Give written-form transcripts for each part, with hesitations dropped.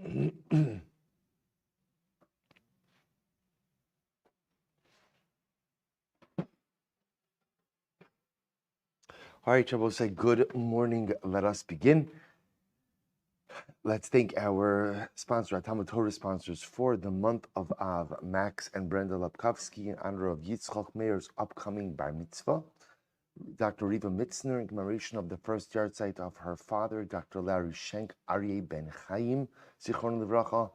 All right, Shabbos, say good morning. Let us begin. Let's thank our sponsor, our Talmud Torah sponsors for the month of Av, Max and Brenda Lapkovsky, in honor of Yitzchak Meir's upcoming bar mitzvah. Dr. Riva Mitzner, in commemoration of the first yarzheit of her father, Dr. Larry Schneck, Aryeh Ben Chaim, Zichron Livracha,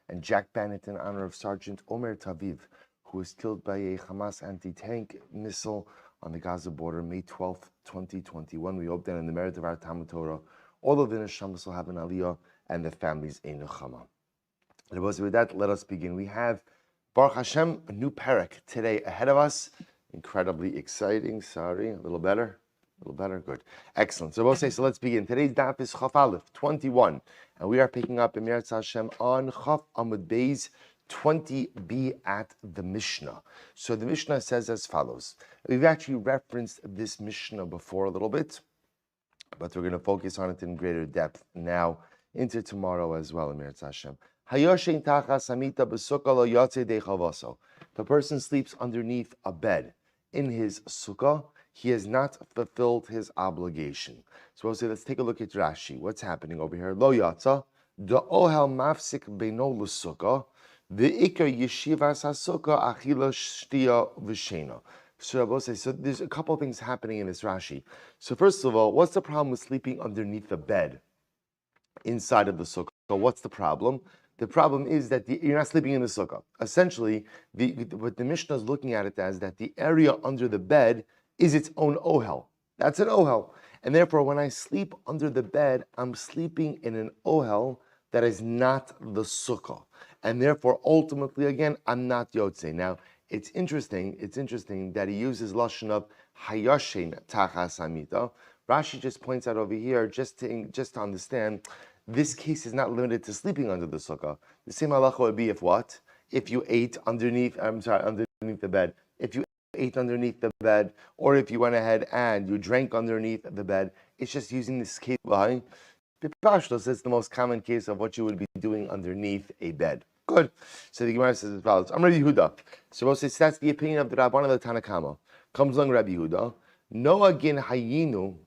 and Jack Bennett, in honor of Sargent Cumar Tviv, who was killed by a Hamas Anti-Tank Missile on the Gaza border, May 12th, 2021. We hope that in the merit of our Talmud Torah, all of the neshamas will have an aliyah and the families a nechama. With that, let us begin. We have Baruch Hashem, a new parak today ahead of us. Incredibly exciting. Sorry, a little better. Good. Excellent. So let's begin. Today's daf is Chaf Aleph 21, and we are picking up in Meretz Hashem on Chaf Amud Beis 20b at the Mishnah. So the Mishnah says as follows. We've actually referenced this Mishnah before a little bit, but we're going to focus on it in greater depth now into tomorrow as well in Meretz Hashem. If a person sleeps underneath a bed in his sukkah, he has not fulfilled his obligation. So we'll say, let's take a look at Rashi. What's happening over here? Lo yatsa, the ohel mafsik beino l'sukkah, the ikar yeshivas hasukkah achila shtia v'shena. So there's a couple of things happening in this Rashi. So first of all, what's the problem with sleeping underneath the bed inside of the sukkah? So what's the problem? The problem is that you're not sleeping in the sukkah. Essentially, what the Mishnah is looking at it as that the area under the bed is its own ohel. That's an ohel. And therefore, when I sleep under the bed, I'm sleeping in an ohel that is not the sukkah. And therefore, ultimately, again, I'm not yotze. Now, it's interesting that he uses lashon of hayashin tachas hamita. Rashi just points out over here, just to understand, this case is not limited to sleeping under the sukkah. The same halacha would be if what? If you ate underneath the bed. If you ate underneath the bed, or if you went ahead and you drank underneath the bed. It's just using this case. Pipashtos is the most common case of what you would be doing underneath a bed. Good. So the Gemara says as follows. I'm Rabbi Yehuda. So that's the opinion of the Rabban of the Tanakama. Comes along Rabbi Yehuda. No again hayinu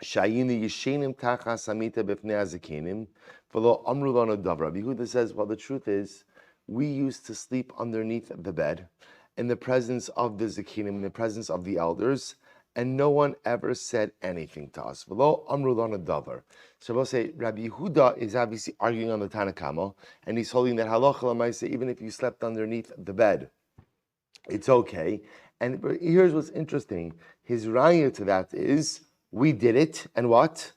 shayinu yishenim tachas hamita b'fnei hazakenim v'lo amru lanu davar. Rabbi Yehuda says, well, the truth is, we used to sleep underneath the bed in the presence of the zakenim, in the presence of the elders, and no one ever said anything to us. V'lo amru lanu davar. So we'll say Rabbi Yehuda is obviously arguing on the Tanakama, and he's holding that halacha l'maaseh, even if you slept underneath the bed, it's okay. And here's what's interesting. His raya to that is, we did it, and what?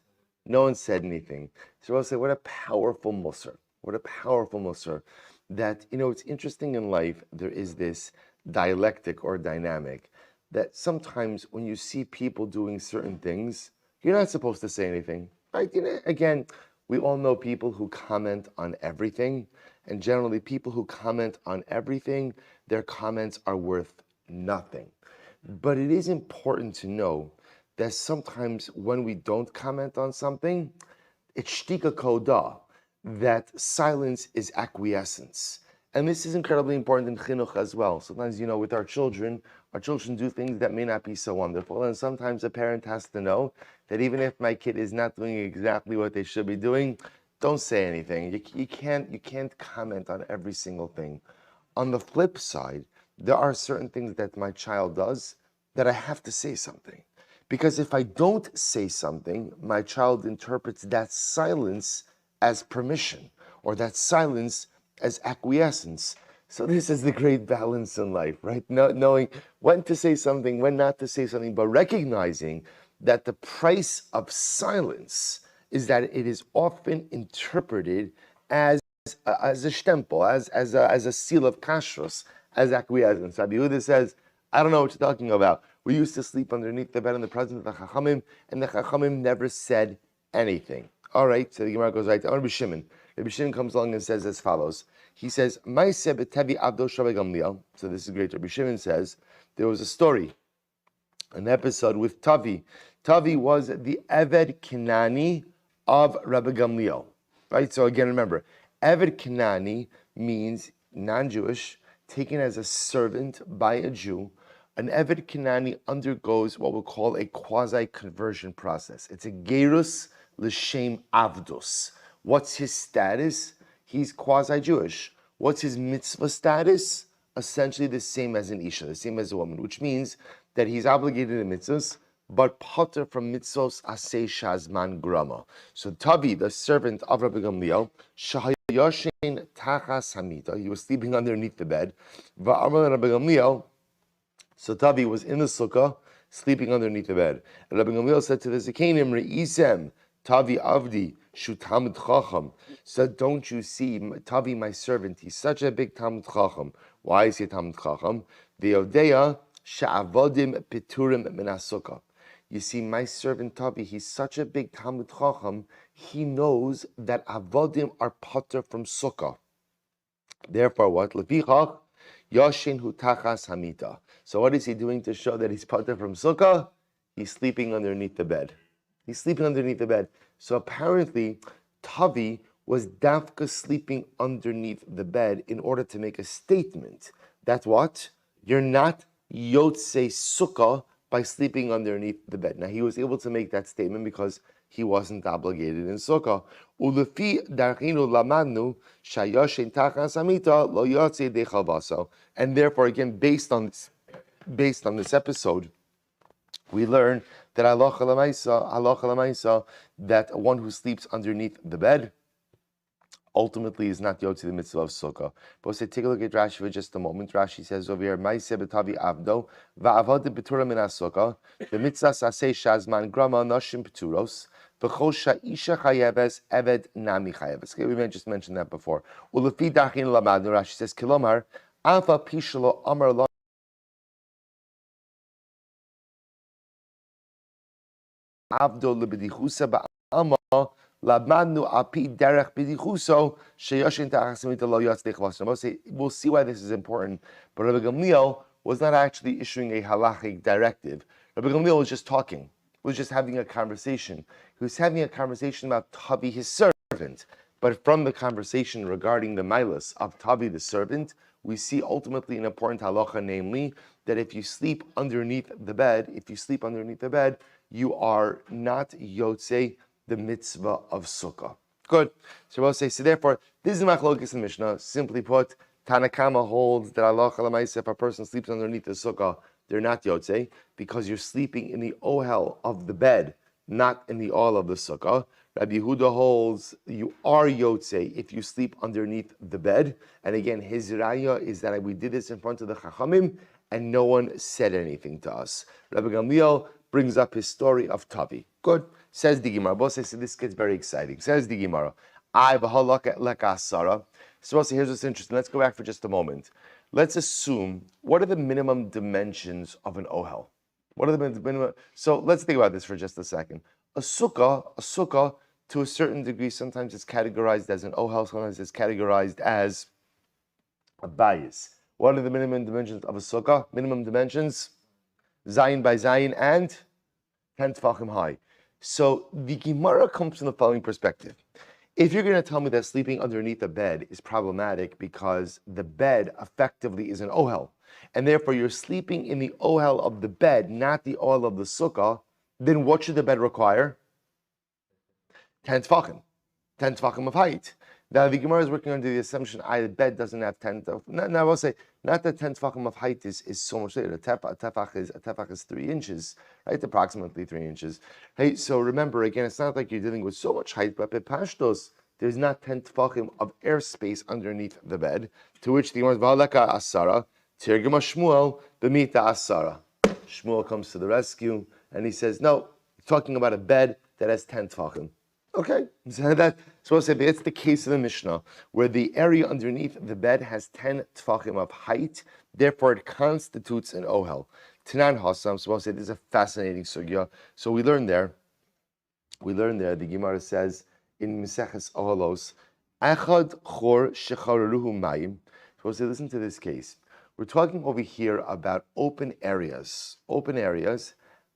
No one said anything. So we'll say, what a powerful musar. What a powerful musar. That, it's interesting in life, there is this dialectic or dynamic that sometimes when you see people doing certain things, you're not supposed to say anything. Right? Again, we all know people who comment on everything, and generally people who comment on everything, their comments are worth nothing. But it is important to know that sometimes when we don't comment on something, it's shtika koda, that silence is acquiescence. And this is incredibly important in chinuch as well. Sometimes, with our children do things that may not be so wonderful. And sometimes a parent has to know that even if my kid is not doing exactly what they should be doing, don't say anything. You can't comment on every single thing. On the flip side, there are certain things that my child does that I have to say something. Because if I don't say something, my child interprets that silence as permission, or that silence as acquiescence. So this is the great balance in life, right? Knowing when to say something, when not to say something, but recognizing that the price of silence is that it is often interpreted as a stempel, as a seal of kashrus, as acquiescence. Rabbi Yehuda says, I don't know what you're talking about. We used to sleep underneath the bed in the presence of the Chachamim, and the Chachamim never said anything. All right, so the Gemara goes right to Rabbi Shimon. Rabbi Shimon comes along and says as follows. He says, so this is great. Rabbi Shimon says, there was a story, an episode with Tavi. Tavi was the Eved Kinani of Rabbi Gamliel. Right, so again, remember, Eved Kanani means non-Jewish, taken as a servant by a Jew. An Eved Kanani undergoes what we'll call a quasi-conversion process. It's a gerus l'shem avdos. What's his status? He's quasi-Jewish. What's his mitzvah status? Essentially the same as an isha, the same as a woman, which means that he's obligated in mitzvahs, but potter from mitzvos aseh shazman grama. So Tavi, the servant of Rabbi Gamliel, shahayoshin tachas hamita, he was sleeping underneath the bed. Va'amar Rabbi Gamliel, so Tavi was in the sukkah, sleeping underneath the bed. And Rabbi Gamliel said to the Zikanim, Re'isem, Tavi avdi, shu Talmid Chacham. Said, don't you see, Tavi, my servant, he's such a big Talmid Chacham. Why is he a Talmid Chacham? V'yodeya she'avodim piturim min sukkah. You see, my servant Tavi, he's such a big Talmid Chacham, he knows that avodim are potter from sukkah. Therefore, what? Lefichach, yoshin hu tachas hamita. So what is he doing to show that he's potter from sukkah? He's sleeping underneath the bed. He's sleeping underneath the bed. So apparently, Tavi was dafka sleeping underneath the bed in order to make a statement. That's what? You're not yotzei sukkah by sleeping underneath the bed. Now, he was able to make that statement because he wasn't obligated in sukkah. Ulefi darchinu lamanu shayoshin tachas hamita lo yotzei dechalvaso. And therefore, again, based on this episode, we learn that halacha l'maisa, that one who sleeps underneath the bed ultimately is not yotzi the mitzvah of sukkah. But say, take a look at Rashi for just a moment. Rashi says over here, "Ma'aseh b'tavi avdo va'avod b'tura min sukkah the mitzvah saseh shazman grama noshim p'turos v'chol sha'isha chayeves eved nami chayeves." Okay, we just mentioned that before. Ulefi dachin lamad. Rashi says, "Kilomar alpha pishalo amar lo." Avdo lebedichusa ba'alma labmadnu api derech bedichuso sheyoshin ta'achasimita lo yatz dechvasam. We'll see why this is important. But Rabbi Gamliel was not actually issuing a halachic directive. Rabbi Gamliel was just talking. He was just having a conversation. He was having a conversation about Tavi, his servant. But from the conversation regarding the milas of Tavi, the servant, we see ultimately an important halacha, namely that if you sleep underneath the bed, you are not yotzei the mitzvah of sukkah. Good. So we'll say, so therefore, this is machlokes in Mishnah. Simply put, Tanakama holds that halacha l'maaseh, if a person sleeps underneath the sukkah, they're not yotzei, because you're sleeping in the ohel of the bed, not in the ohel of the sukkah. Rabbi Yehuda holds you are yotzei if you sleep underneath the bed. And again, his raya is that we did this in front of the Chachamim, and no one said anything to us. Rabbi Gamliel brings up his story of Tavi. Good. Says the Gemara. Both say, so this gets very exciting. Says the Gemara. So here's what's interesting. Let's go back for just a moment. Let's assume, what are the minimum dimensions of an ohel? What are the minimum? So let's think about this for just a second. A sukkah, to a certain degree, sometimes it's categorized as an ohel, sometimes it's categorized as a bayis. What are the minimum dimensions of a sukkah? Minimum dimensions, zayin by zayin and 10 tefachim high. So the Gemara comes from the following perspective. If you're going to tell me that sleeping underneath a bed is problematic because the bed effectively is an ohel, and therefore you're sleeping in the ohel of the bed, not the ohel of the sukkah, then what should the bed require? 10 tefachim of height. Now the Gemara is working under the assumption the bed doesn't have 10. Now I will say not that 10 tefachim of height is so much later. A tefach is 3 inches, right? Approximately 3 inches. Hey, so remember again, it's not like you're dealing with so much height, but pashtos, there's not 10 tefachim of airspace underneath the bed. To which the Gemara is v'halaka asara tirgema Shmuel b'mita asara. Shmuel comes to the rescue and he says, no, he's talking about a bed that has 10 tefachim. Okay, so that's the case of the Mishnah, where the area underneath the bed has 10 tefachim of height, therefore it constitutes an ohel. Tanan Hassam, so I'll say this is a fascinating sugya. So we learn there, the Gemara says in Meseches Oholos, Echad chor shecharuhu mayim. So we'll say, listen to this case. We're talking over here about open areas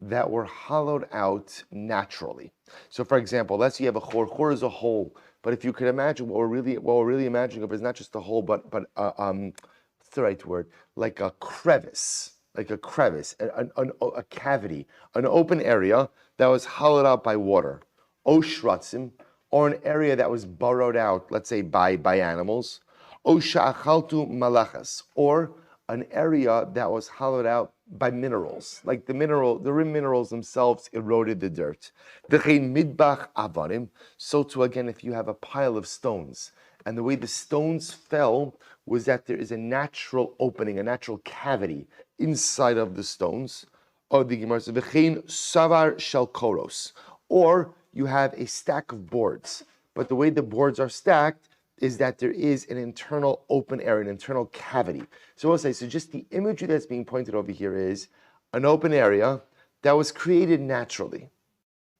that were hollowed out naturally. So for example, let's say you have a chor. Chor is a hole But if you could imagine, what we're really imagining of is not just a hole, but what's the right word? Like a crevice, a cavity, an open area that was hollowed out by water, oshratzim, or an area that was burrowed out, let's say by animals, oshachaltu malachas, or an area that was hollowed out by minerals, like the rim minerals themselves eroded the dirt. Midbach avarim. So too again, if you have a pile of stones, and the way the stones fell was that there is a natural opening, a natural cavity inside of the stones. Or the Gemara says, savar shel koros, or you have a stack of boards, but the way the boards are stacked is that there is an internal open area, an internal cavity. So we'll say, so just the imagery that's being pointed over here is an open area that was created naturally,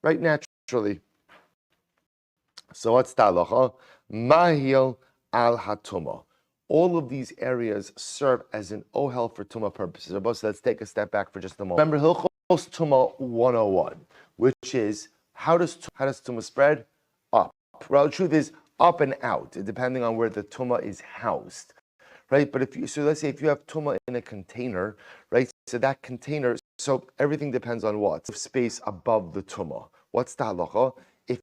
right? Naturally. So what's the halacha? Mahil al hatuma. All of these areas serve as an ohel for tumah purposes. So let's take a step back for just a moment. Remember Hilchos Tumah 101, which is how does tumah spread? Up. Well, the truth is, up and out, depending on where the tumah is housed, right? But let's say if you have tumah in a container, right? So that container, so everything depends on what? Space above the tumah. What's the halacha? If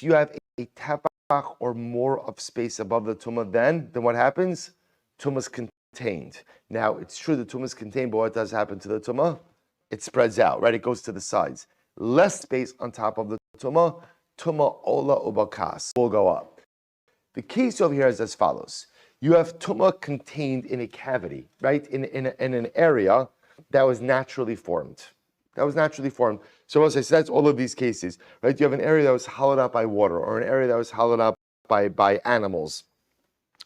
you have a tefach or more of space above the tumah, then what happens? Tumah is contained. Now, it's true the tumah is contained, but what does happen to the tumah? It spreads out, right? It goes to the sides. Less space on top of the tumah ola ubakas will go up. The case over here is as follows. You have tumah contained in a cavity, right? In an area that was naturally formed. So that's all of these cases, right? You have an area that was hollowed out by water, or an area that was hollowed out by animals,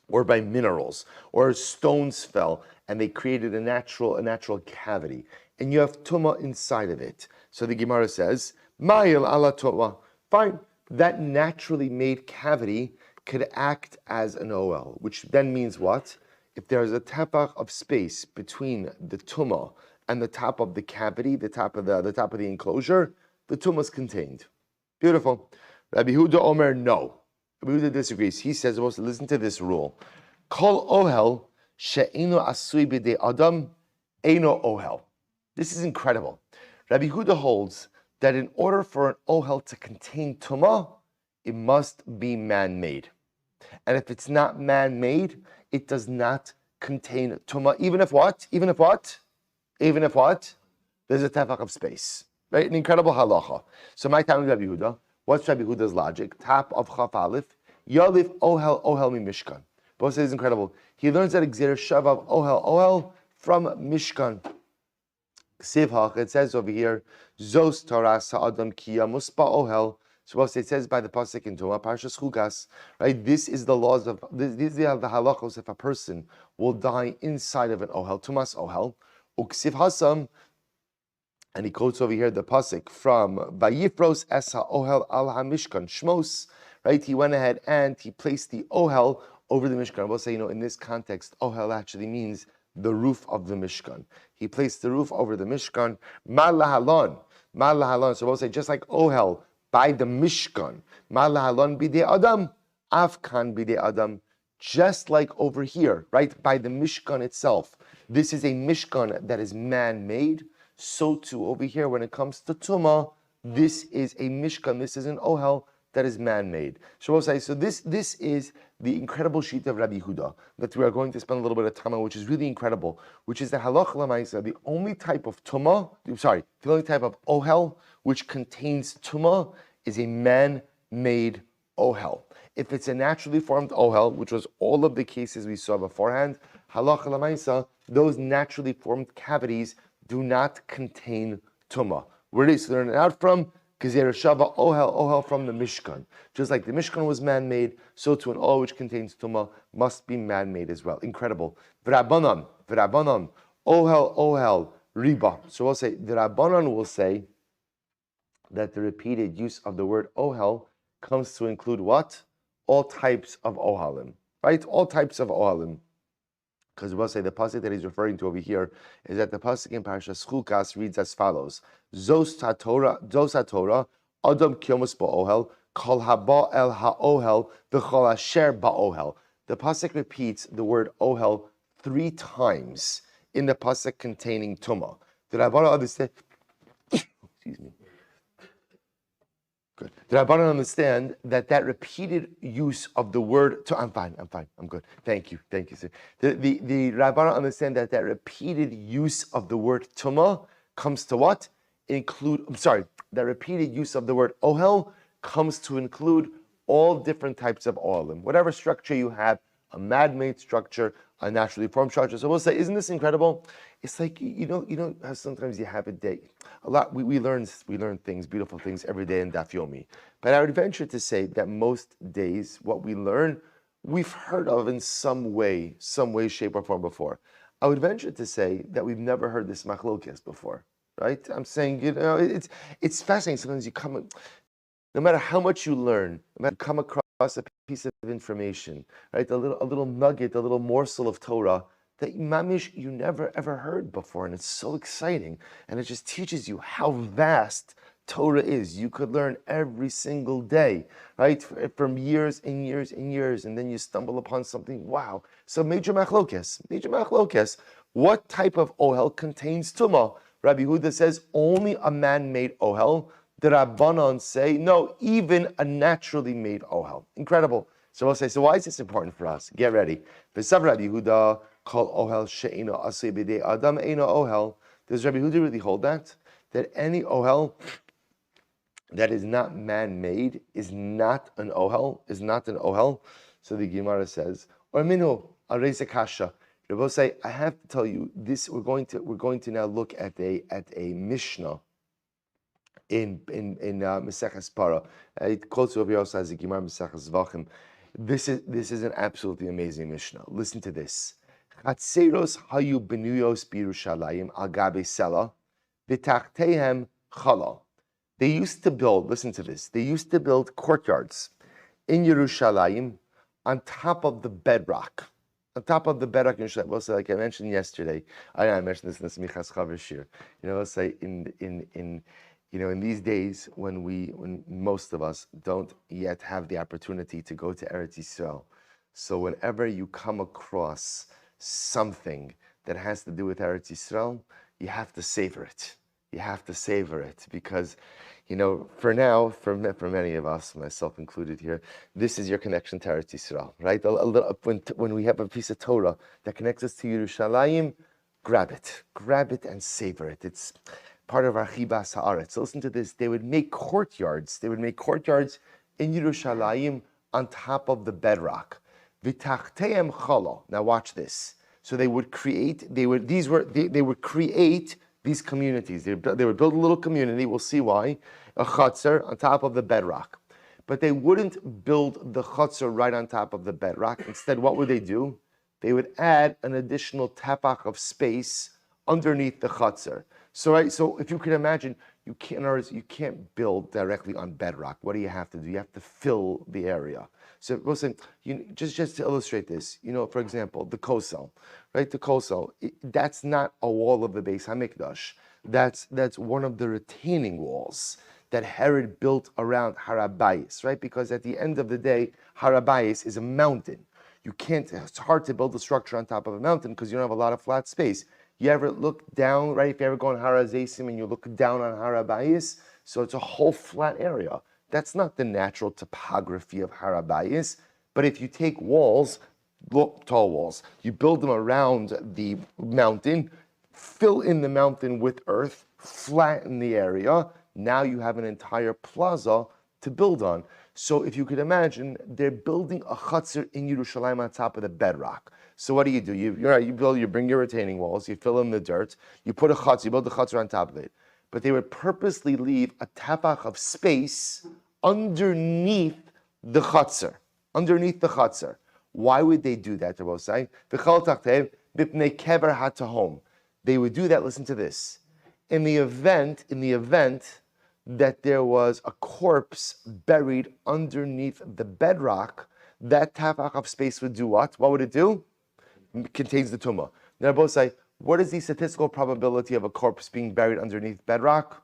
or by minerals, or stones fell, and they created a natural cavity. And you have tumah inside of it. So the Gemara says, Ma'il ala tumah. Fine. That naturally made cavity could act as an OL, which then means what? If there's a tefach of space between the tumah and the top of the cavity, the top of the enclosure, the tumah is contained. Beautiful. Rabbi Huda Omer, no. Rabbi Huda disagrees. He says, listen to this rule. Kol ohel she'eno asui b'dei adam eno ohel. This is incredible. Rabbi Huda holds that in order for an ohel to contain tumah, it must be man-made. And if it's not man-made, it does not contain tumah, even if what? There's a tefach of space. Right? An incredible halacha. So my time with Rabbi Huda, what's Rabbi Huda's logic? Top of Chaf Aleph, Yalif ohel mi mishkan. Both says incredible. He learns that Gzera Shava of ohel from Mishkan. Sivhach, it says over here, Zos Torah Sa'adam Kiya Muspa Ohel. So it says by the pasuk in Tumah, Parshas Succah, right? These are the halachos if a person will die inside of an ohel, Tumas ohel, uksiv hasam, and he quotes over here the pasuk from Vayifros Esa Ohel Al HaMishkan Shmos, right? He went ahead and he placed the ohel over the Mishkan. We'll say, in this context, ohel actually means the roof of the Mishkan. He placed the roof over the Mishkan. Ma lahalon. So we'll say, just like ohel by the Mishkan, ma lahalon bidei adam, afkan bidei adam. Just like over here, right, by the Mishkan itself. This is a Mishkan that is man-made. So too over here, when it comes to Tumah, this is a Mishkan, this is an ohel that is man-made. So we'll say, so this is the incredible sheet of Rabbi Huda that we are going to spend a little bit of time on, which is really incredible, which is the halach l'maisa, the only type of ohel which contains tumah is a man-made ohel. If it's a naturally formed ohel, which was all of the cases we saw beforehand, halach l'maisa, those naturally formed cavities do not contain tumah. Where do you learn it out from? Gzera Shava ohel from the Mishkan. Just like the Mishkan was man-made, so too an ohel which contains tumah must be man-made as well. Incredible. V'Rabbanan, ohel, riba. So we'll say, the Rabbanan will say that the repeated use of the word ohel comes to include what? All types of ohalim, right? All types of ohalim. Because we'll say the pasuk that he's referring to over here is that the pasuk in Parashas Succah reads as follows: Zos haTorah, Adam kiomus ba'ohel, Kol haba el ha'ohel v'chol asher ba'ohel. The pasuk repeats the word ohel 3 times in the pasuk containing Tumor. The Rabbanan understand? Excuse me. Good. The Rabbanan understand that repeated use of the word. I'm fine. I'm good. Thank you, sir. The Rabbanan understand that repeated use of the word Tumor comes to what? That repeated use of the word ohel comes to include all different types of oilim. Whatever structure you have, a man-made structure, a naturally formed structure. So we'll say, isn't this incredible? It's like, you know how sometimes you have a day. A lot, we learn things, beautiful things every day in Daf Yomi. But I would venture to say that most days, what we learn, we've heard of in some way, shape, or form before. I would venture to say that we've never heard this machlokes before, right? I'm saying, it's fascinating. Sometimes you come, no matter how much you learn, no matter you come across a piece of information, right? A little nugget, a little morsel of Torah that mamish you never ever heard before, and it's so exciting, and it just teaches you how vast Torah is. You could learn every single day, right? From years and years and years, and then you stumble upon something. Wow! So major machlokes. What type of ohel contains tumah? Rabbi Huda says only a man-made ohel. The Rabbanon say, no, even a naturally made ohel. Incredible. So we'll say, so why is this important for us? Get ready. V'sav Rabbi Yehuda kol ohel she'eno asei b'dei adam eno ohel. Does Rabbi Yehuda really hold that? That any ohel that is not man-made is not an ohel? So the Gemara says, or minu arei kasha. Rabbi say, I have to tell you this. We're going to now look at a Mishnah in Maseches Para. It quotes over here also as a Gemara Maseches Zvachim. This is an absolutely amazing Mishnah. Listen to this. Chatzeros hayu benuyos b'Yerushalayim al gabe sela v'tachtehem chala. They used to build. Listen to this. They used to build courtyards in Yerushalayim on top of the bedrock. On top of the bedrock in Yerushalayim. Well, so like I mentioned yesterday, I mentioned this in the Smichas Chaver Shir. Let's say in these days when most of us don't yet have the opportunity to go to Eretz Yisrael, so whenever you come across something that has to do with Eretz Yisrael, you have to savor it. You have to savor it because, for now, for many of us, myself included here, this is your connection to Eretz Yisrael, right? When we have a piece of Torah that connects us to Yerushalayim, grab it and savor it. It's part of our chibas haaretz. So listen to this. They would make courtyards. in Yerushalayim on top of the bedrock. V'tachtehem chala. Now watch this. So they would create these communities. They would build a little community. We'll see why. A chutzner on top of the bedrock. But they wouldn't build the chutzner right on top of the bedrock. Instead, what would they do? They would add an additional tapach of space underneath the chutzner. So if you can imagine, you can't build directly on bedrock. What do you have to do? You have to fill the area. So listen, just to illustrate this, for example, the kosel, right? The kosel, that's not a wall of the Beis Hamikdash. That's one of the retaining walls that Herod built around Har HaBayis, right? Because at the end of the day, Har HaBayis is a mountain. It's hard to build a structure on top of a mountain because you don't have a lot of flat space. You ever look down, right? If you ever go on Har HaZeisim and you look down on Har HaBayis, so it's a whole flat area. That's not the natural topography of Har HaBayis. But if you take walls, tall walls, you build them around the mountain, fill in the mountain with earth, flatten the area, now you have an entire plaza to build on. So if you could imagine, they're building a chutzner in Yerushalayim on top of the bedrock. So what do? You bring your retaining walls, you fill in the dirt, you put you build the chutzner on top of it. But they would purposely leave a tapach of space underneath the chutzner. Why would they do that? They would do that, listen to this, in the event that there was a corpse buried underneath the bedrock, that tapach of space would do what? What would it do? It contains the tumah. Now both say, what is the statistical probability of a corpse being buried underneath bedrock?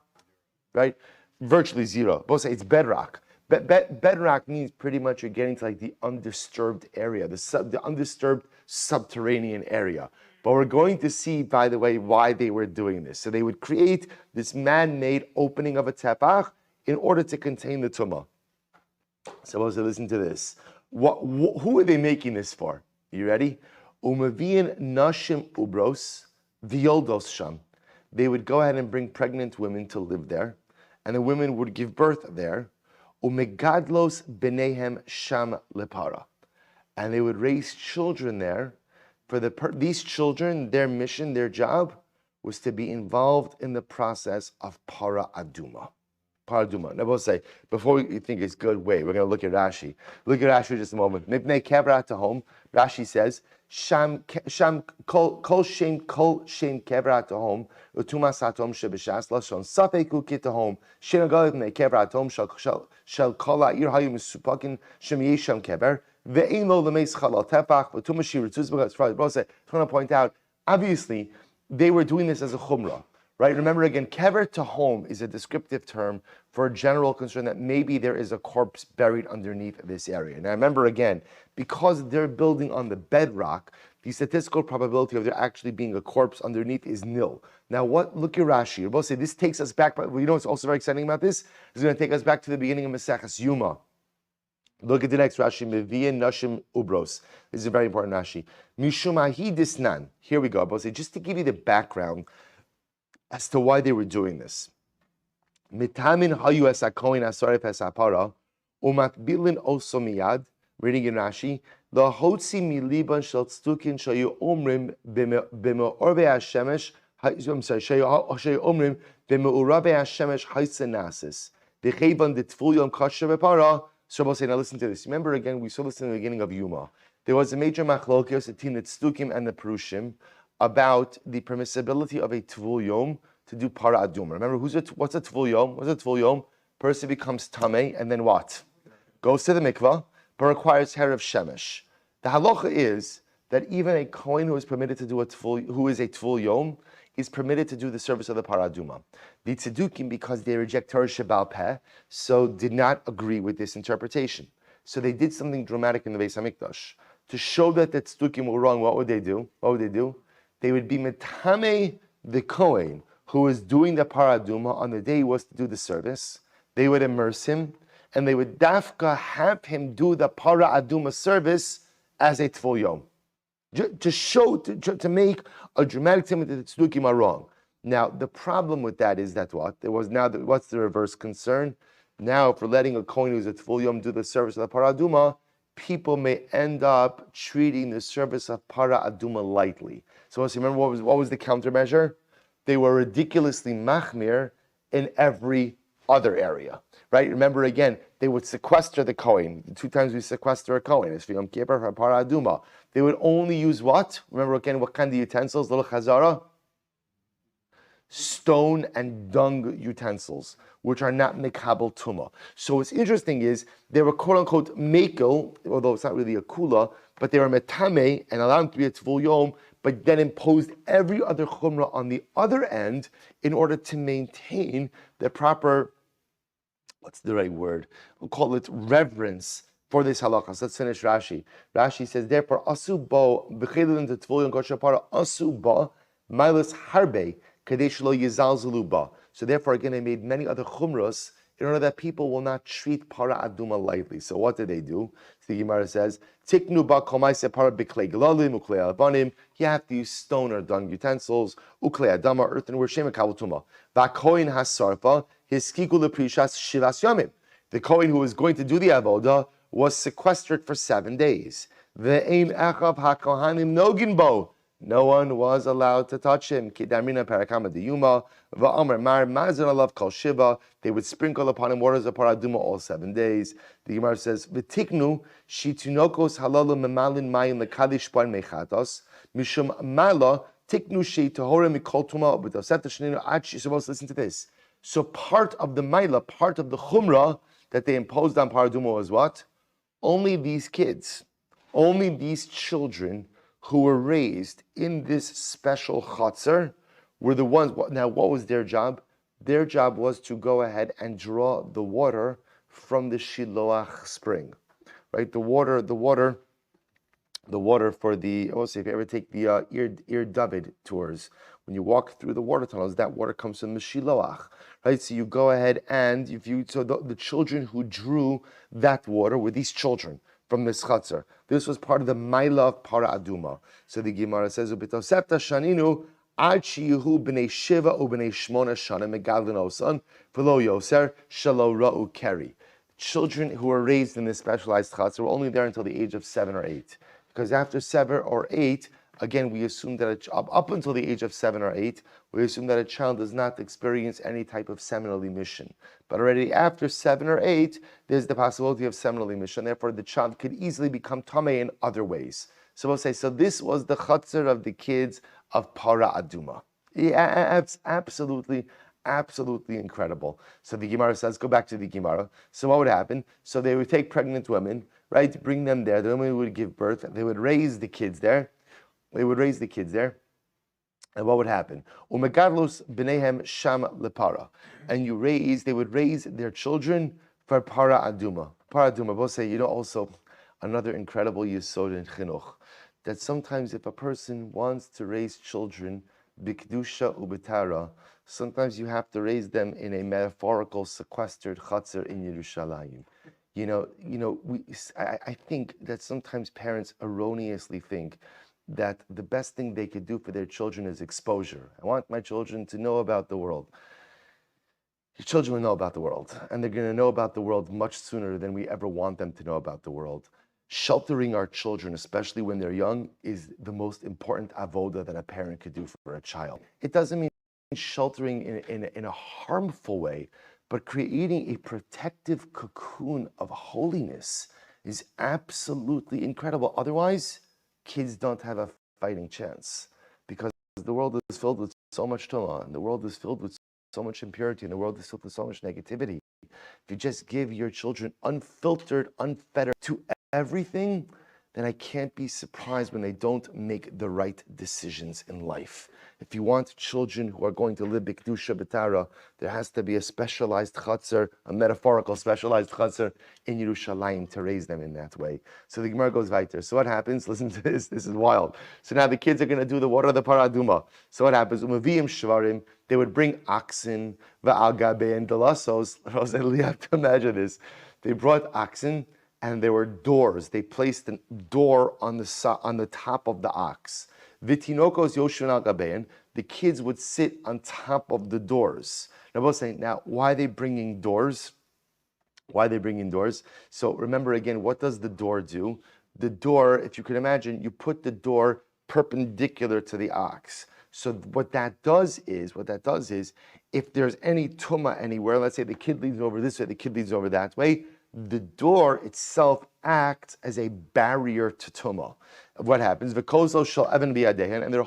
Right? Virtually zero. Both say it's bedrock. Bedrock means pretty much you're getting to like the undisturbed area, the undisturbed subterranean area. But we're going to see, by the way, why they were doing this. So they would create this man-made opening of a tefach in order to contain the tumah. So listen to this. Who are they making this for? You ready? Umavian nashim ubros violdos sham. They would go ahead and bring pregnant women to live there, and the women would give birth there. Umegadlos benehem sham lepara, and they would raise children there. For these children, their mission, their job, was to be involved in the process of para aduma. Para aduma. Now we'll say, before you think it's good, wait, we're going to look at Rashi. Look at Rashi for just a moment. Mipnei kevrat home. Rashi says, Sham kol shem kevrat home. Utumas atom shebishas lashon safeku kit home. Shem galit mipnei kevrat home shall kol ha'ir hayu misupakin shem yesham kever. I just want to point out, obviously, they were doing this as a chumrah, right? Remember again, kever to home is a descriptive term for a general concern that maybe there is a corpse buried underneath this area. Now remember again, because they're building on the bedrock, the statistical probability of there actually being a corpse underneath is nil. Now look at Rashi. You're both say this takes us back, but you know what's also very exciting about this? It's going to take us back to the beginning of Maseches Yuma. Look at the next Rashi, Mevian Nashim Ubros. This is a very important Rashi. Mishumahi disnan. Here we go. I'll say, just to give you the background as to why they were doing this. Mitamin hayu es hakohen asaref es hapara, umatbilin oso miyad, reading in Rashi, the hotzi miliban shel tztukin shayu omrim b'me'orbe hashemesh, I'm sorry, shayu omrim b'me'urabe hashemesh haisenasis, v'cheivan d'tful yom kasher b'para. So I'll say, now listen to this. Remember again, we saw this in the beginning of Yuma. There was a major machlokes between the tztukim and the perushim about the permissibility of a tvul yom to do para aduma. Remember, what's a tvul yom? What's a tvul yom? Person becomes tameh, and then what? Goes to the mikvah, but requires hair of shemesh. The halacha is that even a kohen who is permitted to do who is a tvul yom, is permitted to do the service of the paraduma. The tzedukim, because they reject Torah Shebal Peh, so did not agree with this interpretation. So they did something dramatic in the Beis Hamikdash. To show that the tzedukim were wrong, what would they do? They would be metame the kohen who was doing the paraduma on the day he was to do the service. They would immerse him, and they would dafka have him do the paraduma service as a tvul yom. To show, to make a dramatic statement that the tzdukim are wrong. Now, the problem with that is that what? What's the reverse concern? Now, for letting a kohen who's a tvul yom do the service of the paraduma, people may end up treating the service of paraduma lightly. So let's remember what was the countermeasure? They were ridiculously machmir in every other area, right? Remember again, they would sequester the kohen. 2 times we sequester a kohen. It's for Yom Kippur, for paraduma. They would only use what? Remember again, what kind of utensils? Little chazara? Stone and dung utensils, which are not mekabel tuma. So what's interesting is they were quote unquote mekel, although it's not really a kula, but they were metame and allowed them to be a tvul yom, but then imposed every other chumrah on the other end in order to maintain the proper, what's the right word? We'll call it reverence for this halakha. So let's finish Rashi. Rashi says, therefore, asu bo b'chilin to tvul yom kosher para asu ba milas harbe kadesh lo yizalzelu ba. So therefore, again, they made many other chumras in order that people will not treat para aduma lightly. So what did they do? So the Gemara says, tiknu ba komaise para biklei gelalim uklei albanim. You have to use stone or dung utensils, uklei adama, earthenware, shema kabutuma. Vakoin hasarfa hiskiku leprishas shivas yamim. The kohen who was going to do the avodah was sequestered for 7 days. Ve'ein echav hakohanim nogin bo. No one was allowed to touch him. Kidamina parakama diyuma. Va'omer mar mazir alav kol shiva. They would sprinkle upon him waters of paraduma all 7 days. The Gemara says, v'tiknu shitunokos halalu memalin mayim lekadish bar mechatos mishum mala tiknu shi tahora mikol tuma b'dosef t'shninu ad. You're supposed to listen to this. So part of the maila, part of the chumrah that they imposed on paraduma was what? Only these kids, only these children who were raised in this special chutzner were the ones. Now, what was their job? Their job was to go ahead and draw the water from the Shiloach spring, right? The water for the, also if you ever take the Ir David tours, when you walk through the water tunnels, that water comes from the Shiloach, right? So you go ahead and the children who drew that water were these children from this chatzar. This was part of the Maila of Para Aduma. So the Gemara says, "Ubitosepta shaninu ad shiyu b'nei shiva u'b'nei shmona shana megadlin osan v'lo yoser shalo ra'u keri." Children who were raised in this specialized chatzar were only there until the age of 7 or 8. Because after 7 or 8, again, we assume that up until the age of 7 or 8, we assume that a child does not experience any type of seminal emission. But already after 7 or 8, there's the possibility of seminal emission. Therefore, the child could easily become tamei in other ways. So we'll say, so this was the chatzar of the kids of Para Aduma. Yeah, absolutely incredible. So the Gemara says, go back to the Gemara. So what would happen? So they would take pregnant women, right, bring them there. The women would give birth. They would raise the kids there. And what would happen? Umegadlos b'nehem sham lepara. And they would raise their children for Para Aduma. Para Aduma, we'll say, also another incredible yesod in chinuch, that sometimes if a person wants to raise children, b'kedusha u'b'tara, sometimes you have to raise them in a metaphorical sequestered chatzar in Yerushalayim. I think that sometimes parents erroneously think that the best thing they could do for their children is exposure. I want my children to know about the world. Your children will know about the world, and they're going to know about the world much sooner than we ever want them to know about the world. Sheltering our children, especially when they're young, is the most important avoda that a parent could do for a child. It doesn't mean sheltering in a harmful way, but creating a protective cocoon of holiness is absolutely incredible. Otherwise, kids don't have a fighting chance, because the world is filled with so much tumor, and the world is filled with so much impurity, and the world is filled with so much negativity. If you just give your children unfiltered, unfettered to everything, then I can't be surprised when they don't make the right decisions in life. If you want children who are going to live b'kedusha b'tara, there has to be a specialized chatzar, a metaphorical specialized chatzar in Yerushalayim to raise them in that way. So the Gemara goes weiter. So what happens? Listen to this. This is wild. So now the kids are going to do the water of the Para Aduma. So what happens? Umaviyim shvarim. They would bring oxen, va'agabe and delasos. You have to imagine this. They brought oxen, and there were doors. They placed a door on the top of the ox. Vitinokos yoshun al gabein. The kids would sit on top of the doors. Now, both saying, now, why are they bringing doors? So remember again, what does the door do? The door, if you could imagine, you put the door perpendicular to the ox. So what that does is, if there's any tumah anywhere, let's say the kid leads over this way, the kid leads over that way, the door itself acts as a barrier to tumah. What happens? V'kozo shel even biyadehen, and they're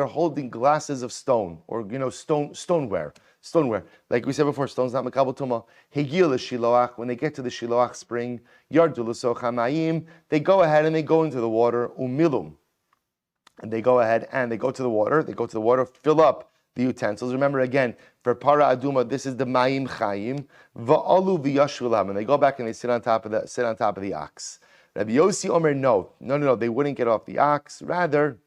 holding glasses of stone, or stoneware. Like we said before, stone's not makabel tumah. Hegil shiloach. When they get to the shiloach spring, yardu l'soch hamayim, they go ahead and they go into the water. Umilum. And they go ahead and they go to the water, fill up the utensils. Remember again, for Para Aduma, this is the Mayim Chaim. Va'alu v'yashvulam, and they go back and they sit on top of the ox. Rabbi Yossi Omer, no, they wouldn't get off the ox. Rather,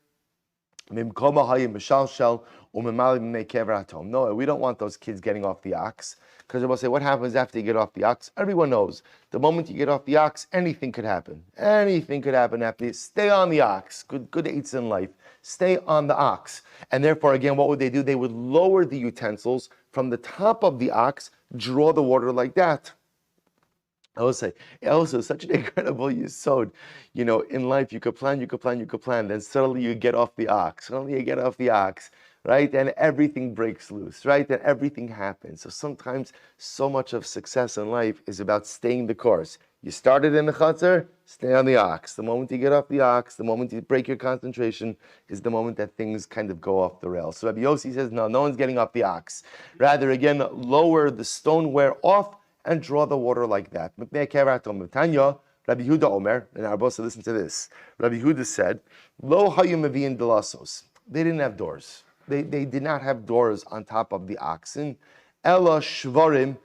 mimkoma hayim b'shalshel umemali b'mei kever atom. No, we don't want those kids getting off the ox, because they'll say, what happens after you get off the ox? Everyone knows. The moment you get off the ox, anything could happen. Anything could happen after you. Stay on the ox. Good eights in life. Stay on the ox. And therefore, again, what would they do? They would lower the utensils from the top of the ox, draw the water like that. I will say, also such an incredible yesod. In life, you could plan, then suddenly you get off the ox. Right? And everything breaks loose, right? And everything happens. So sometimes so much of success in life is about staying the course. You started in the chatzar, stay on the ox. The moment you get off the ox, the moment you break your concentration, is the moment that things kind of go off the rails. So Rabbi Yossi says, no one's getting off the ox. Rather, again, lower the stoneware off and draw the water like that. Rabbi Yehuda Omer, and Arbosa, listen to this. Rabbi Yehuda said, Lo hayum mevi'in delasos. They didn't have doors. They did not have doors on top of the oxen. Ella shvarim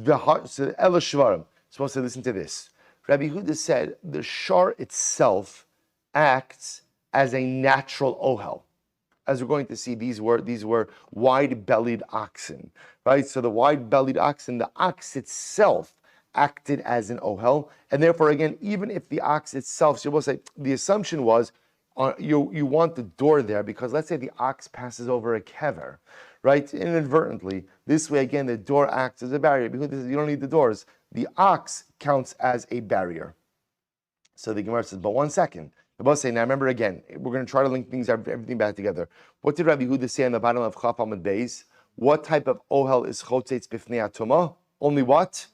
So Ela Shvarim. Supposed to listen to this. Rabbi Yehuda said the shar itself acts as a natural ohel. As we're going to see, these were wide-bellied oxen, right? So the wide-bellied oxen, the ox itself acted as an ohel, and therefore, again, even if the ox itself, so we'll say the assumption was you want the door there because let's say the ox passes over a kever, right? Inadvertently, this way again the door acts as a barrier because you don't need the doors. The ox counts as a barrier. So the Gemara says, but one second. The boss say, now remember again, we're going to try to link everything back together. What did Rabbi Yehuda say on the bottom of Chaf Amud Beis? What type of ohel is chotzetz b'fnei hatumah? Only what?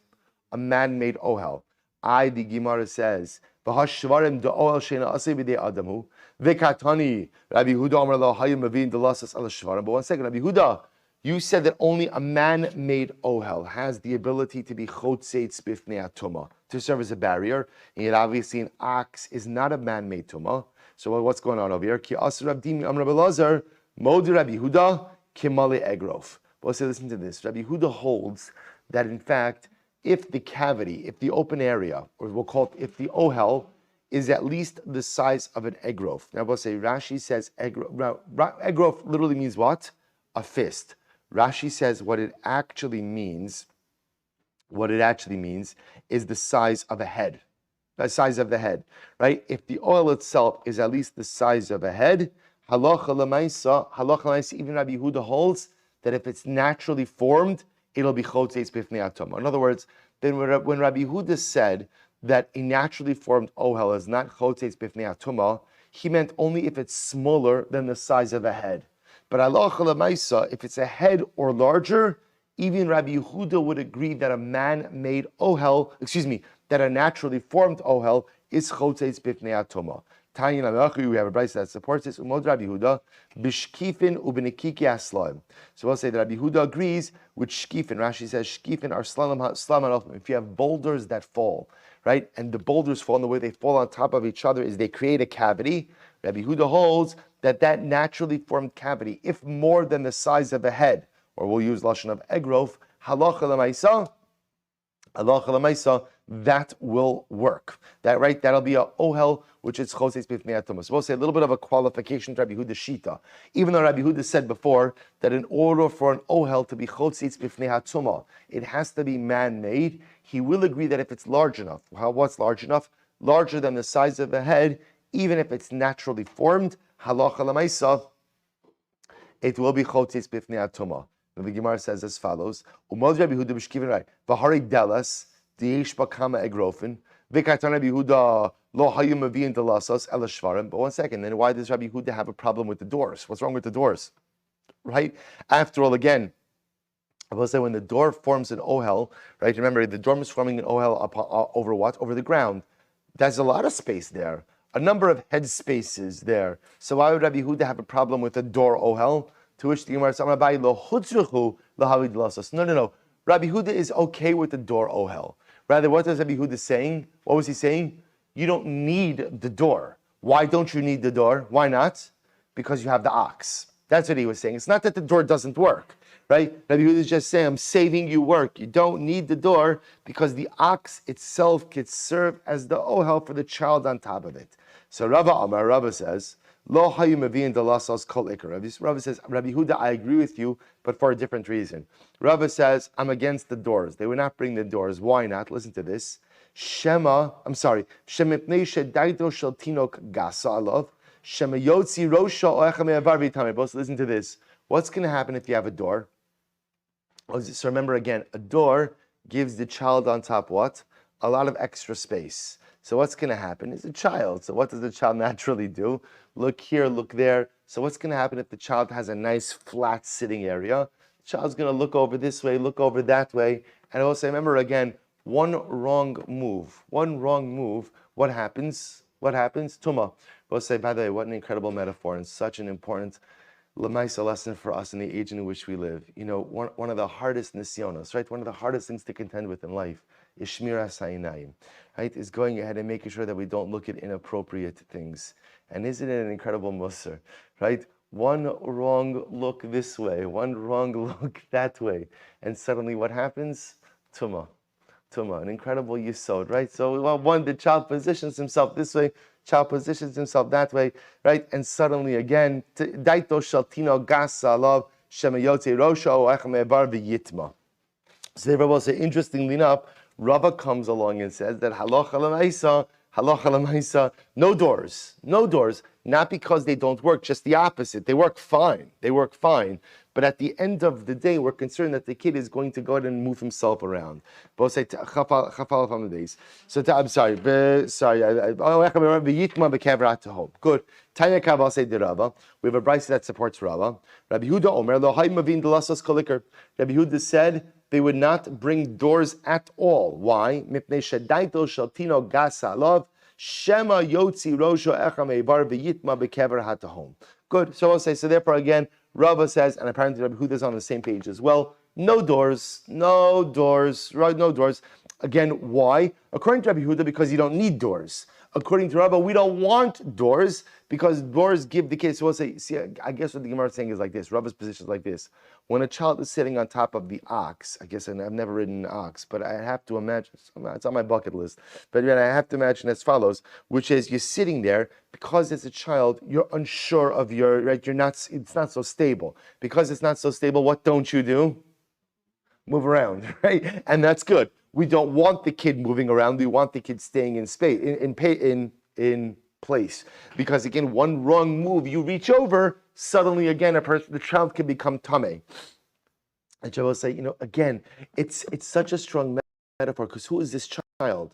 A man-made ohel. The Gemara says, v'hashvarim da'ohel sheina asei b'dei adamu v'katani Rabbi Yehuda Amar lo hayim mavin delasas ala shvarim. But one second, Rabbi Yehuda, you said that only a man-made ohel has the ability to be chotzetz b'fnei hatumah, to serve as a barrier, and yet obviously an ox is not a man-made tumah. So what's going on over here? Ki asur Rabbi Dimi Amar Rabbi Lazar Modi Rabbi Yehuda Kimale Egrof. But say, listen to this. Rabbi Yehuda holds that in fact, if the cavity, if the open area, or we'll call it, if the ohel is at least the size of an egrof. Now we'll say Rashi says egrof literally means what? A fist. Rashi says what it actually means is the size of a head, the size of the head, right? If the oil itself is at least the size of a head, halacha l'maisa, even Rabbi Yehuda holds that if it's naturally formed, it'll be chotzetz b'fnei hatumah. In other words, then when Rabbi Yehuda said that a naturally formed ohel is not chotzetz b'fnei hatumah, he meant only if it's smaller than the size of a head. But halacha l'maisa, if it's a head or larger, even Rabbi Yehuda would agree that a man-made ohel, that a naturally formed ohel is chotzetz b'fnei hatumah. We have a brayso that supports this. Umod Rabbi Yehuda b'shkifin u'b'nikiki aslaim. So we'll say that Rabbi Yehuda agrees with shkifin. Rashi says shkifin are slam hanofim. If you have boulders that fall, right, and the boulders fall, and the way they fall on top of each other is they create a cavity. Rabbi Yehuda holds that naturally formed cavity, if more than the size of a head, or we'll use lashon of egrof, halacha l'maisa, that will work. That'll be a ohel, which is chotzetz b'fnei hatumah. So we'll say a little bit of a qualification to Rabbi Yehuda shita. Even though Rabbi Yehuda said before that in order for an ohel to be chotzetz b'fnei hatumah, it has to be man-made. He will agree that if it's large enough, what's large enough? Larger than the size of a head, even if it's naturally formed, halacha l'maisa, it will be chotzetz b'fnei hatumah. The Gemara says as follows: Umod Rabbi Yehuda b'shkivin right v'hari delas di'ish bakama egrofen v'katan Rabbi Yehuda lo hayum maviin delasas ela shvarim. But one second, then why does Rabbi Yehuda have a problem with the doors? What's wrong with the doors? Right? After all, again, I will say when the door forms an ohel, right? Remember, the door is forming an ohel over what? Over the ground. There's a lot of space there, a number of head spaces there. So why would Rabbi Yehuda have a problem with a door ohel? To which the Gemara says, no. Rabbi Yehuda is okay with the door ohel. Rather, what is Rabbi Yehuda saying? What was he saying? You don't need the door. Why don't you need the door? Why not? Because you have the ox. That's what he was saying. It's not that the door doesn't work, right? Rabbi Yehuda is just saying, I'm saving you work. You don't need the door because the ox itself could serve as the ohel for the child on top of it. So Rava says, Lo hayu maviin delasas kol ikar. Rava says, Rabbi Yehuda, I agree with you, but for a different reason. Rava says, I'm against the doors. They would not bring the doors. Why not? Listen to this. Shemipnei shedaido shel tinok gasa alav. Shema yotzi rosha oecha me'avar v'tamei. Both listen to this. What's going to happen if you have a door? So remember again, a door gives the child on top what? A lot of extra space. So what's going to happen is a child. So what does the child naturally do? Look here, look there. So what's going to happen if the child has a nice flat sitting area? The child's going to look over this way, look over that way. And also remember again, one wrong move, what happens? Tumor. We'll say, by the way, what an incredible metaphor and such an important lesson for us in the age in which we live. You know, one of the hardest nisyonos, right? One of the hardest things to contend with in life is shmiras ha'inayim, right? Is going ahead and making sure that we don't look at inappropriate things. And isn't it an incredible musar, right? One wrong look this way, one wrong look that way. And suddenly what happens? Tumor. An incredible yisod, right? So the child positions himself this way, child positions himself that way, right? And suddenly again, daito shaltino gasa love shemayote rosho echmebar v'yitma. So the Rebbe say, interestingly enough, Rava comes along and says that halacha l'maisa, no doors, not because they don't work, just the opposite. They work fine. But at the end of the day, we're concerned that the kid is going to go ahead and move himself around. Both say chafal from the days. So I'm sorry. Good. Tanya Kaval say the Rava. We have a brayso that supports Rava. Rabbi Yehuda Omer lo hay mavin delasas kolikar. Rabbi Yehuda said they would not bring doors at all. Why? Mipnei shedaito shaltino gasa love. Shema yotzi rosho echam eibar v'yitma bekever hatahom. Good. So I'll say, so therefore again, Rava says, and apparently Rabbi Huda is on the same page as well, no doors, right? No doors. Again, why? According to Rabbi Huda, because you don't need doors. According to Rava, we don't want doors because doors give the kids. So we'll say, see, I guess what the Gemara is saying is like this. Rava's position is like this. When a child is sitting on top of the ox, I guess, and I've never ridden an ox, but I have to imagine, it's on my bucket list, but I have to imagine as follows, which is you're sitting there because as a child, you're unsure of your, right, it's not so stable. Because it's not so stable, what don't you do? Move around, right? And that's good. We don't want the kid moving around. We want the kid staying in space, in place. Because again, one wrong move, you reach over, suddenly again, the child can become tameh. And Joe will say, again, it's such a strong metaphor because who is this child?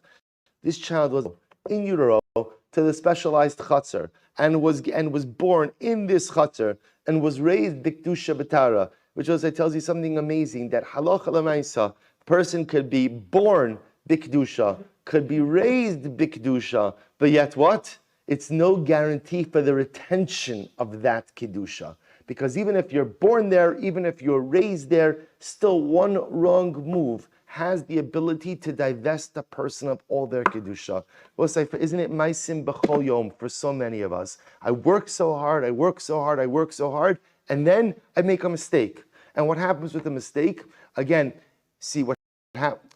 This child was in utero to the specialized chutzner and was born in this chutzner and was raised bikdusha betara, which also tells you something amazing that halacha l'maisa. Person could be born bikdusha, could be raised bikdusha, but yet what? It's no guarantee for the retention of that kedusha. Because even if you're born there, even if you're raised there, still one wrong move has the ability to divest the person of all their kedusha. We'll say, isn't it maisim b'chol yom for so many of us? I work so hard, and then I make a mistake. And what happens with a mistake? Again, see what happens.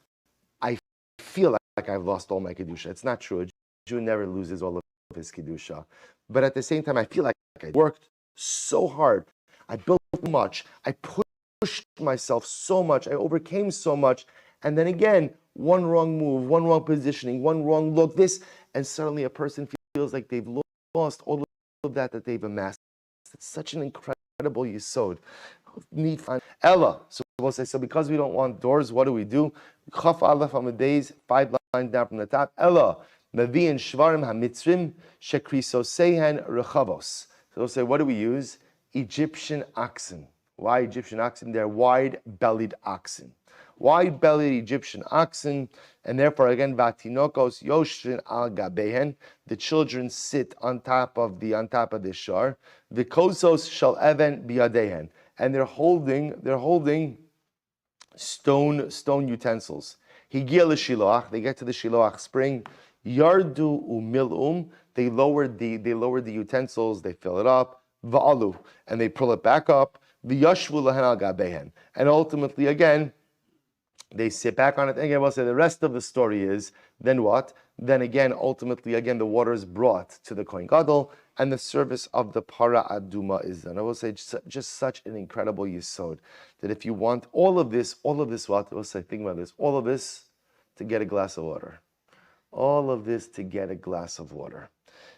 I feel like I've lost all my kedusha. It's not true. A Jew never loses all of his kedusha. But at the same time, I feel like I worked so hard. I built much. I pushed myself so much. I overcame so much. And then again, one wrong move, one wrong positioning, one wrong look, and suddenly a person feels like they've lost all of that they've amassed. It's such an incredible yisod. Ella. So we'll say, so because we don't want doors, what do we do? Chaf Aleph on the days, 5 lines down from the top. Ella. Mavi'in shvarim hamitzrim shekrisosehen rechavos. So we'll say, what do we use? Egyptian oxen. Why Egyptian oxen? They're wide-bellied oxen. Wide-bellied Egyptian oxen, and therefore again, vatinokos yoshrin al gabehen. The children sit on top of the shar. Vikosos shal even biadehen, and they're holding stone utensils. Higia l'shiloach. They get to the shiloach spring. Yardu umilum. They lowered the utensils. They fill it up. Va'alu, and they pull it back up. V'yashvu lahen al gabehen, and ultimately again, they sit back on it. And again, we'll say the rest of the story is, then what? Then again, ultimately, again, the water is brought to the Kohen Gadol, and the service of the Para Aduma is done. I will say just such an incredible yisod, that if you want all of this, what? We'll say, think about this, all of this to get a glass of water. All of this to get a glass of water.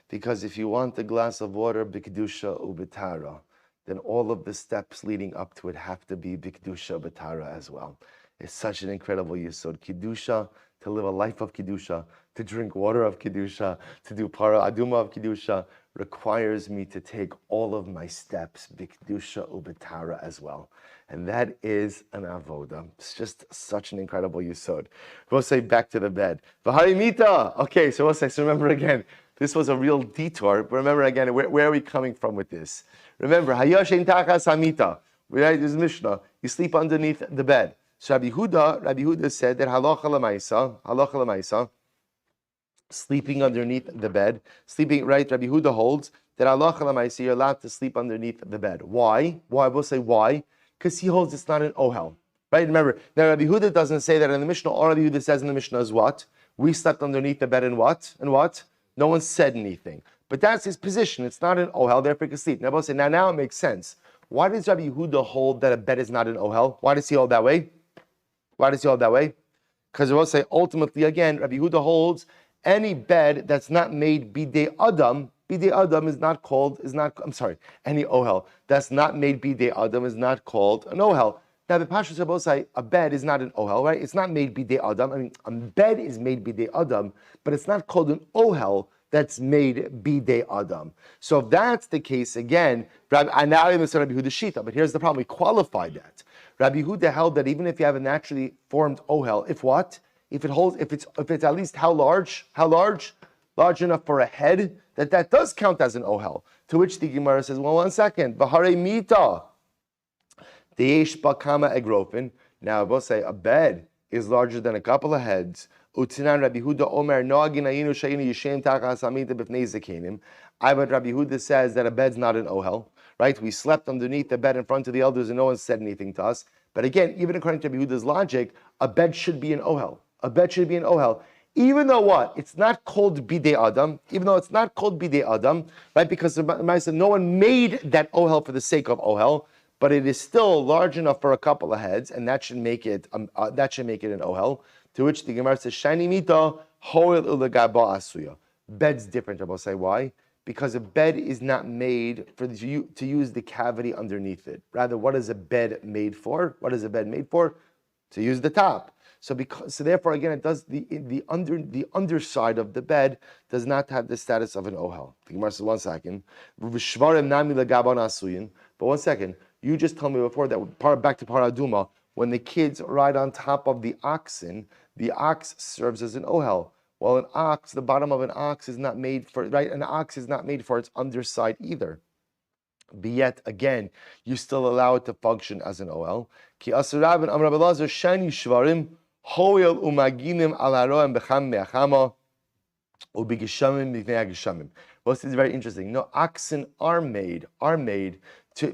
Because if you want a glass of water, bikdusha ubitara, then all of the steps leading up to it have to be bikdusha ubitara as well. It's such an incredible yisod. Kedusha, to live a life of Kedusha, to drink water of Kedusha, to do para aduma of Kedusha, requires me to take all of my steps, b'kedusha ubetara as well. And that is an avoda. It's just such an incredible yisod. We'll say back to the bed. V'harimita. Okay, so we'll say, so remember again, this was a real detour, but remember again, where are we coming from with this? Remember, hayashin tachas hamita. Right, this is Mishnah. You sleep underneath the bed. So Rabbi Huda said that halacha l'maisa, sleeping underneath the bed, right? Rabbi Huda holds that halacha l'maisa, you're allowed to sleep underneath the bed. Why? We'll say why? Because he holds it's not an ohel. Right? Remember, now Rabbi Yehuda doesn't say that in the Mishnah. All Rabbi Yehuda says in the Mishnah is what? We slept underneath the bed and what? And what? No one said anything. But that's his position. It's not an ohel, therefore he can sleep. Now, say, now it makes sense. Why does Rabbi Yehuda hold that a bed is not an ohel? Why does he hold that way? Why does he hold that way? Because we'll say ultimately again, Rabbi Yehuda holds any bed that's not made bidei adam. Bidei adam any ohel that's not made bidei adam is not called an ohel. Now the Pashas will say a bed is not an ohel, right? It's not made bidei adam. I mean, a bed is made bidei adam, but it's not called an ohel that's made bidei adam. So if that's the case again, and now even said Rabbi Yehuda shita, but here's the problem: we qualified that. Rabbi Yehuda held that even if you have a naturally formed ohel, if it's at least how large, large enough for a head, that does count as an ohel. To which the Gemara says, well, 1 second, v'harei mita, deyesh bakama egrofen. Now, we'll say a bed is larger than a couple of heads. Utinan Rabbi Yehuda Omer noagin ayinu shayinu yishem tachas hamita b'fnei zekenim. But Rabbi Yehuda says that a bed's not an ohel, right? We slept underneath the bed in front of the elders and no one said anything to us. But again, even according to Rabbi Yehuda's logic, a bed should be an ohel. A bed should be an ohel. Even though what? It's not called bidei adam. Even though it's not called bidei adam, right? Because no one made that ohel for the sake of ohel, but it is still large enough for a couple of heads, and that should make it an ohel. To which the Gemara says, "Shani mita hoel ulegaba asuya." Bed's different. I will say why? Because a bed is not made to use the cavity underneath it. Rather, what is a bed made for? What is a bed made for? To use the top. So therefore, again, it does the underside of the bed does not have the status of an ohel. The Gemara says, 1 second. But 1 second, you just told me before that back to Paraduma, when the kids ride on top of the oxen, the ox serves as an ohel. Well, an ox, the bottom of an ox is not made for, right? An ox is not made for its underside either. But yet, again, you still allow it to function as an ohel. Ki asurav and amrav elazar shani shvarim hoel umaginim al haroem becham me'achama ubigishamim b'nei agishamim. Well, this is very interesting. No, oxen are made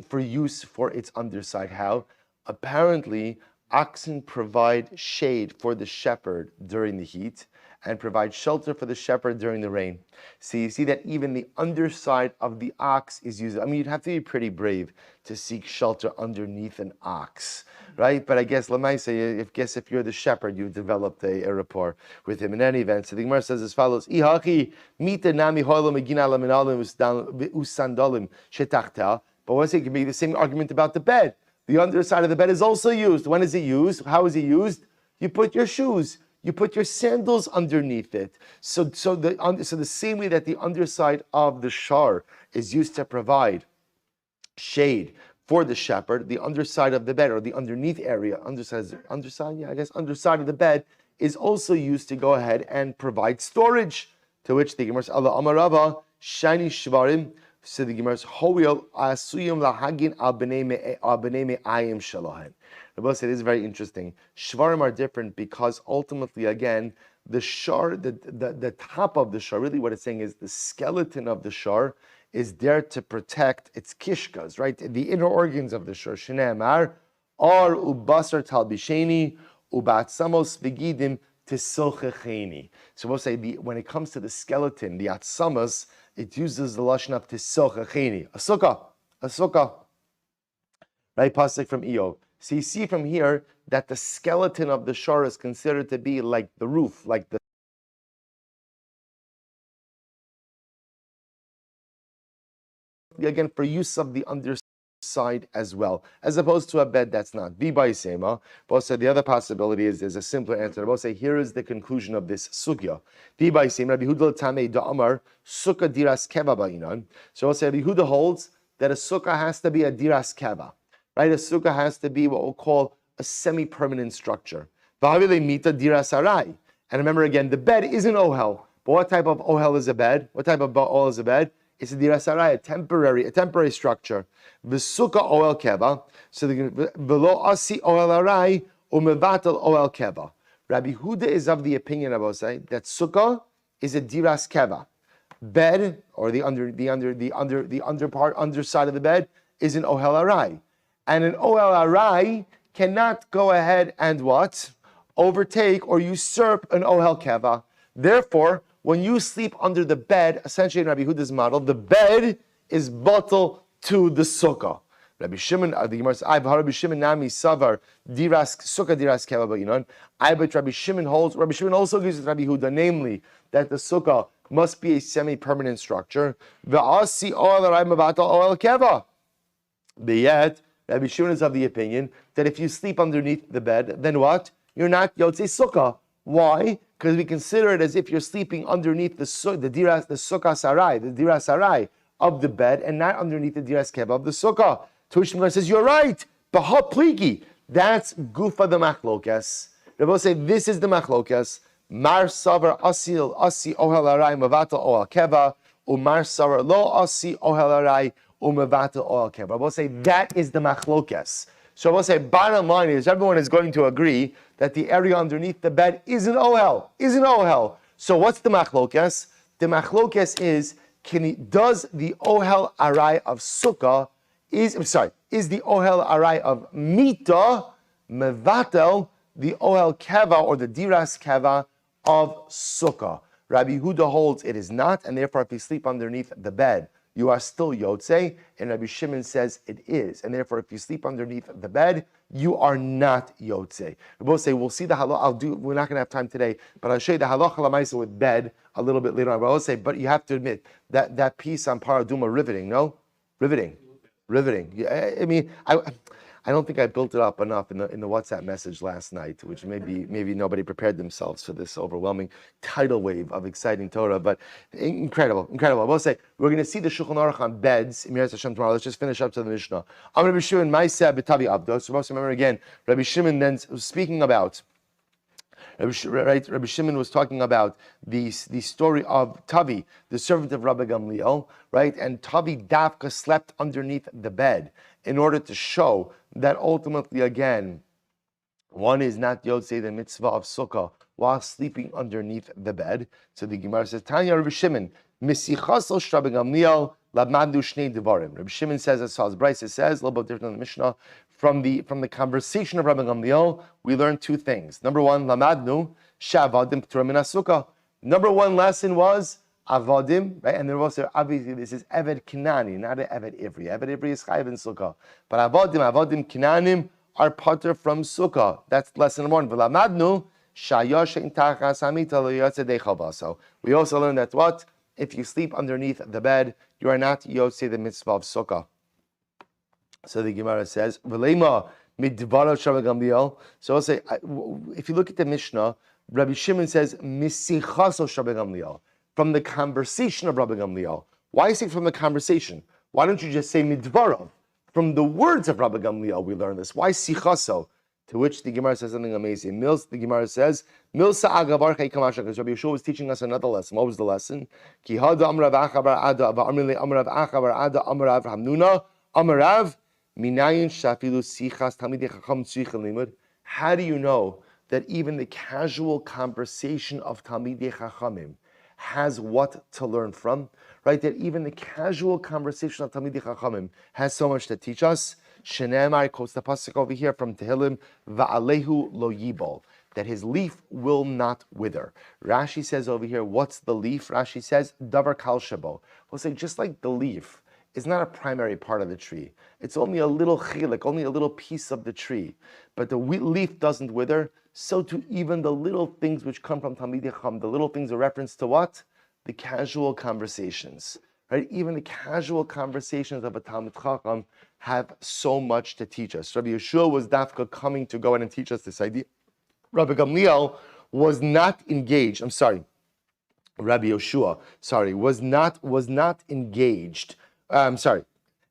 for use for its underside. How? Apparently, oxen provide shade for the shepherd during the heat and provide shelter for the shepherd during the rain. So you see that even the underside of the ox is used. I mean, you'd have to be pretty brave to seek shelter underneath an ox, right? But I guess, if you're the shepherd, you've developed a rapport with him. In any event, so the Gemara says as follows, but once it can be the same argument about the bed. The underside of the bed is also used. When is it used? How is it used? You put your shoes. You put your sandals underneath it. So the same way that the underside of the shar is used to provide shade for the shepherd, the underside of the bed, or the underneath area, underside of the bed, is also used to go ahead and provide storage. To which the Gemara says, Allah Amarava, Shani Shvarim. So the Gemara says, Hoyel Asuyim Lahagin al B'nei Ayim Shalahem. The Bible said, this is very interesting. Shvarim are different because ultimately, again, the shar, the top of the shar, really what it's saying is the skeleton of the shar is there to protect its kishkas, right? The inner organs of the shar. Shne'emar, Ar ubasar talbisheni, ubatzamos begidim tisochecheni. So we'll say, when it comes to the skeleton, the atzamas, it uses the lashon of tisochecheni. A sukkah. Right? Pasuk from Eov. So you see from here that the skeleton of the shar is considered to be like the roof, like the again for use of the underside as well, as opposed to a bed that's not. V'baisema. Both said the other possibility is there's a simpler answer. Both say here is the conclusion of this Succah. V'baisema. Rabbi Yehuda tamei da'amar Succah diras keva ba'inan. So we'll say Rabbi Yehuda holds that a sukkah has to be a diras keva. Right, a sukkah has to be what we'll call a semi-permanent structure. And remember again, the bed is an ohel. But what type of ohel is a bed? What type of ohel is a bed? It's a diras harai, a temporary structure. The sukkah ohel keva. So the below asi ohel harai umevatel ohel keva. Rabbi Yehuda is of the opinion, I will say, that sukkah is a diras keva. Bed, or the underside of the bed, is an ohel harai. And an ohel harai cannot go ahead and what? Overtake or usurp an ohel keva. Therefore, when you sleep under the bed, essentially in Rabbi Yehuda's model, the bed is batal to the sukkah. Rabbi Shimon, the Gemara says, Rabbi Shimon nami savar diras sukkah diras keva ba'inon. But Rabbi Shimon holds. Rabbi Shimon also agrees with Rabbi Yehuda, namely that the sukkah must be a semi-permanent structure. Ve'asi oel aray mevatal oel keva. But yet, Rabbi Shimon is of the opinion that if you sleep underneath the bed, then what? You're not yotzei sukkah. Why? Because we consider it as if you're sleeping underneath the sukkah sarai, the diras sarai of the bed, and not underneath the diras keva of the sukkah. Tushim says, you're right. Baha pligi. That's gufa the machlokas. Rabbi say, this is the machlokas. Mar savar asi ohel arai mavatal ohel keva, umar savar lo asi ohel arai umavatal ohel keva. Rabbi say, that is the machlokas. So Rabbi say, bottom line is, everyone is going to agree that the area underneath the bed is an ohel. So what's the machlokas? The machlokas is, does the ohel arai of sukkah is the ohel arai of mita mevatel the ohel keva or the diras keva of sukkah? Rabbi Yehuda holds it is not, and therefore if you sleep underneath the bed, you are still yotzei, and Rabbi Shimon says it is, and therefore if you sleep underneath the bed, you are not yotzei. We both say we'll see the halacha. We're not going to have time today, but I'll show you the halacha l'maisa with bed a little bit later on. But I'll say, but you have to admit that piece on paraduma riveting. No, riveting. Yeah, I mean, I don't think I built it up enough in the WhatsApp message last night, which maybe nobody prepared themselves for this overwhelming tidal wave of exciting Torah, but incredible. I will say, we're going to see the Shulchan Aruch on beds, Emir Hashem tomorrow. Let's just finish up to the Mishnah. I'm Rabbi Shimon, Maiseh b'tavi abdo. So remember again, Rabbi Shimon then speaking about, Rabbi Shimon was talking about the story of Tavi, the servant of Rabbi Gamliel, right? And Tavi Dafka slept underneath the bed in order to show that ultimately, again, one is not yotzei the mitzvah of sukkah while sleeping underneath the bed. So the Gemara says, Tanya Rabbi Shimon, Misichasol Rabbi Gamliel lamadu shnei devarim. Rabbi Shimon says, as Saz Bryce says, a little bit different than the Mishnah, from the conversation of Rabbi Gamliel, we learned two things. Number one, lamadnu shavadim p'turim min sukkah. Number one lesson was avadim, right? And then also obviously this is eved kinani, not an eved ivri. Eved ivri is chayiv in sukkah, but avadim kinanim are pater from sukkah. That's lesson one. V'lamadnu shayosh in tachas hamita lo yotzei dechabaso. We also learned that what? If you sleep underneath the bed, you are not yotzei the mitzvah of sukkah. So the Gemara says, "V'leima midvarav Rabbi Gamliel." So I'll say, if you look at the Mishnah, Rabbi Shimon says, "Misichaso Rabbi Gamliel," from the conversation of Rabbi Gamliel. Why say from the conversation? Why don't you just say midvarav? From the words of Rabbi Gamliel, we learn this. Why sichaso? To which the Gemara says something amazing. The Gemara says, "Milsa agavar chaykamasha," because Rabbi Yeshua was teaching us another lesson. What was the lesson? Ki hada amrav achavar ada va'amrile amrav achavar ada amrav hamnuna amrav. How do you know that even the casual conversation of Talmidei Chachamim has what to learn from? Right? That even the casual conversation of Talmidei Chachamim has so much to teach us. Shneemar quotes the pasuk over here from Tehillim, Va'alehu lo yibol, that his leaf will not wither. Rashi says over here, what's the leaf? Rashi says, davar kal shabo. We'll say just like the leaf is not a primary part of the tree. It's only a little chilik, only a little piece of the tree. But the leaf doesn't wither, so too even the little things which come from Talmidei Chacham, the little things are reference to what? The casual conversations. Right? Even the casual conversations of a Talmid Chacham have so much to teach us. Rabbi Yeshua was dafka coming to go in and teach us this idea. Rabbi Gamliel was not engaged. Rabbi Yeshua, was not engaged.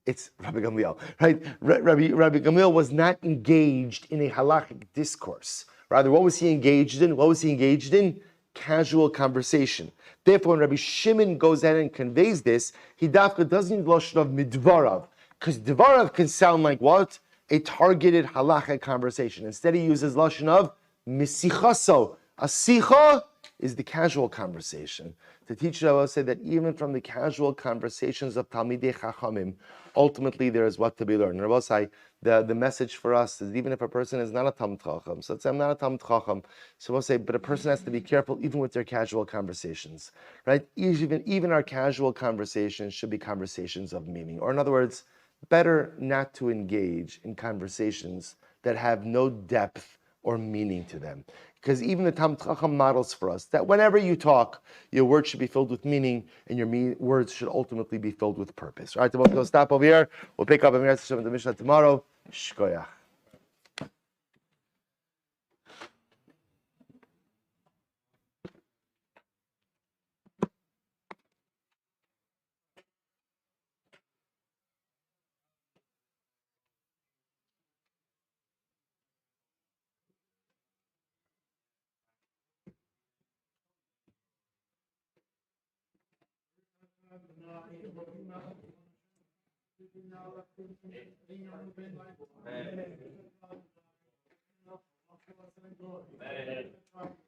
It's Rabbi Gamliel, right? Rabbi Gamliel was not engaged in a halachic discourse. Rather, what was he engaged in? Casual conversation. Therefore, when Rabbi Shimon goes ahead and conveys this, he dafka doesn't use lashon of midvarav, because dvarav can sound like what? A targeted halachic conversation. Instead, he uses lashon of misichaso. A sicha is the casual conversation. The teacher will say that even from the casual conversations of Talmidei Chachamim, ultimately there is what to be learned. And I will say the message for us is even if a person is not a Talmid Chacham, so let's say I'm not a Talmid Chacham, so we'll say, but a person has to be careful even with their casual conversations, right? Even our casual conversations should be conversations of meaning. Or in other words, better not to engage in conversations that have no depth or meaning to them. Because even the Talmid Chacham models for us that whenever you talk, your words should be filled with meaning and your words should ultimately be filled with purpose. All right, so we'll stop over here. We'll pick up in the Mishnah tomorrow. Shkoyach. Bennett.